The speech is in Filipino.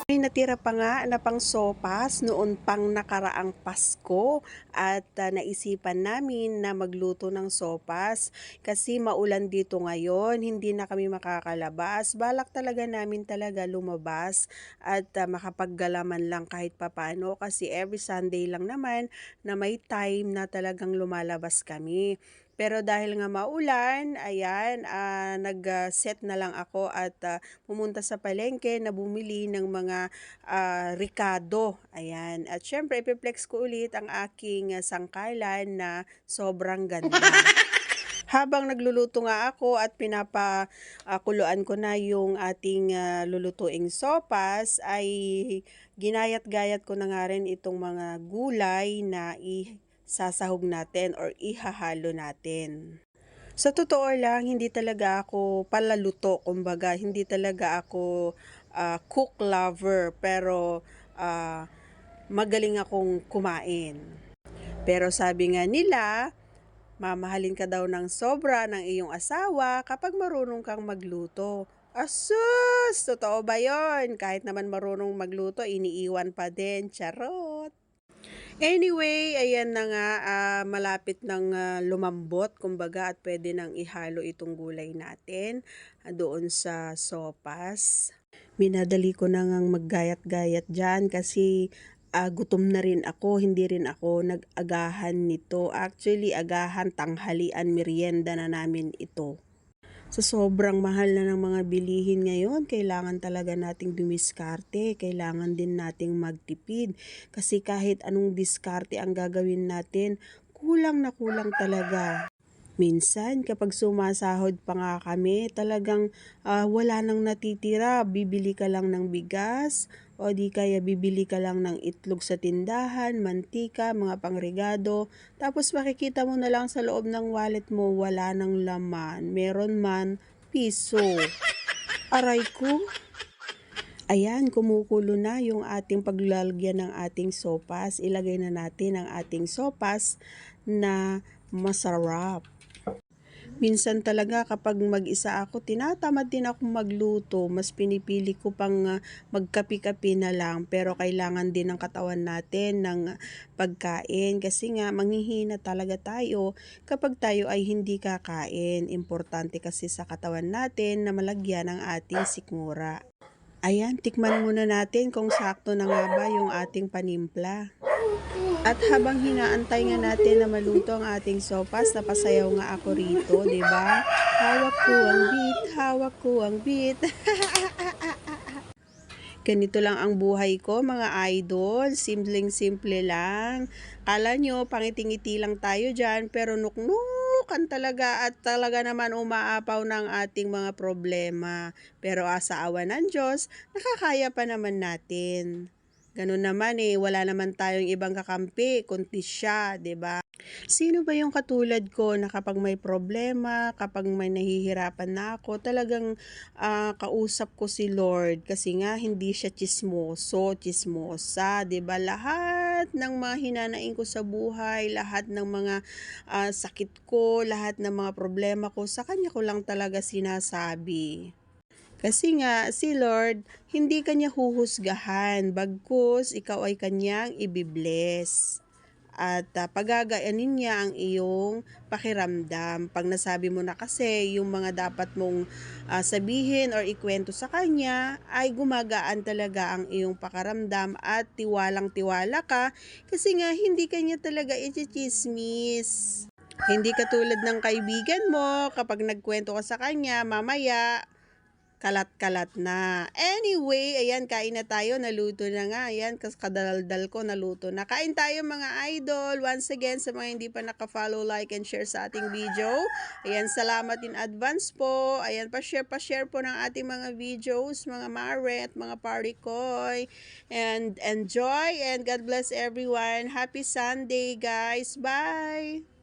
May natira pa nga na pang sopas noon pang nakaraang Pasko at naisipan namin na magluto ng sopas kasi maulan dito ngayon, hindi na kami makakalabas. Balak talaga namin talaga lumabas at makapaggalaman lang kahit papano kasi every Sunday lang naman na may time na talagang lumalabas kami. Pero dahil nga maulan, ayan, nag-set na lang ako at pumunta sa palengke na bumili ng mga ricado. Ayan. At syempre, ipiplex ko ulit ang aking sangkalan na sobrang ganda. Habang nagluluto nga ako at pinapakuluan ko na yung ating lulutuing sopas, ay ginayat-gayat ko na nga rin itong mga gulay na sasahog natin or ihahalo natin. Sa totoo lang, hindi talaga ako palaluto, kumbaga, hindi talaga ako cook lover, pero magaling akong kumain. Pero sabi nga nila, mamahalin ka daw ng sobra ng iyong asawa kapag marunong kang magluto. Asus! Totoo ba yon? Kahit naman marunong magluto, iniiwan pa din. Charot! Anyway, ayan na nga, malapit ng lumambot, kumbaga, at pwede nang ihalo itong gulay natin doon sa sopas. Minadali ko na ngang maggayat-gayat dyan kasi gutom na rin ako, hindi rin ako nag-agahan nito. Actually, agahan, tanghalian, merienda na namin ito. Sa sobrang mahal na ng mga bilihin ngayon, kailangan talaga nating dumiskarte, kailangan din nating magtipid. Kasi kahit anong diskarte ang gagawin natin, kulang na kulang talaga. Minsan, kapag sumasahod pa nga kami, talagang wala nang natitira. Bibili ka lang ng bigas o di kaya bibili ka lang ng itlog sa tindahan, mantika, mga pangregado. Tapos makikita mo na lang sa loob ng wallet mo, wala nang laman. Meron man, piso. Aray ko! Ayan, kumukulo na yung ating paglalagyan ng ating sopas. Ilagay na natin ang ating sopas na masarap. Minsan talaga kapag mag-isa ako, tinatamad din ako magluto. Mas pinipili ko pang magkapi-kapi na lang. Pero kailangan din ng katawan natin ng pagkain. Kasi nga, manghihina talaga tayo kapag tayo ay hindi kakain. Importante kasi sa katawan natin na malagyan ng ating sikmura. Ayan, tikman muna natin kung sakto na nga ba yung ating panimpla. At habang hinaantay nga natin na maluto ang ating sopas, napasayaw nga ako rito, 'di ba? Hawak ko ang beat, hawak ko ang beat. Ganito lang ang buhay ko, mga idol. Simpleng-simple lang. Kala nyo, pangiting-ngiti lang tayo dyan, pero nuknukan talaga at talaga naman umaapaw ng ating mga problema. Pero sa awa ng Diyos, nakakaya pa naman natin. Ganun naman wala naman tayong ibang kakampi, kundi siya, 'di ba? Sino ba yung katulad ko na kapag may problema, kapag may nahihirapan na ako, talagang kausap ko si Lord kasi nga hindi siya tsismoso, tsismosa, 'di ba? Lahat ng mga hinanaing ko sa buhay, lahat ng mga sakit ko, lahat ng mga problema ko, sa kanya ko lang talaga sinasabi. Kasi nga, si Lord, hindi kanya huhusgahan, bagkus ikaw ay kanyang ibibless. At pagagaanin niya ang iyong pakiramdam. Pag nasabi mo na kasi yung mga dapat mong sabihin or ikwento sa kanya, ay gumagaan talaga ang iyong pakiramdam at tiwalang-tiwala ka kasi nga hindi kanya talaga ichichismis. Hindi katulad ng kaibigan mo, kapag nagkwento ka sa kanya, mamaya, kalat-kalat na. Anyway, ayan, kain na tayo. Naluto na nga. Ayan, kadaldal ko, naluto na. Kain tayo mga idol. Once again, sa mga hindi pa naka-follow, like, and share sa ating video. Ayan, salamat in advance po. Ayan, pa-share po ng ating mga videos, mga mare at mga parikoy. And enjoy and God bless everyone. Happy Sunday, guys. Bye!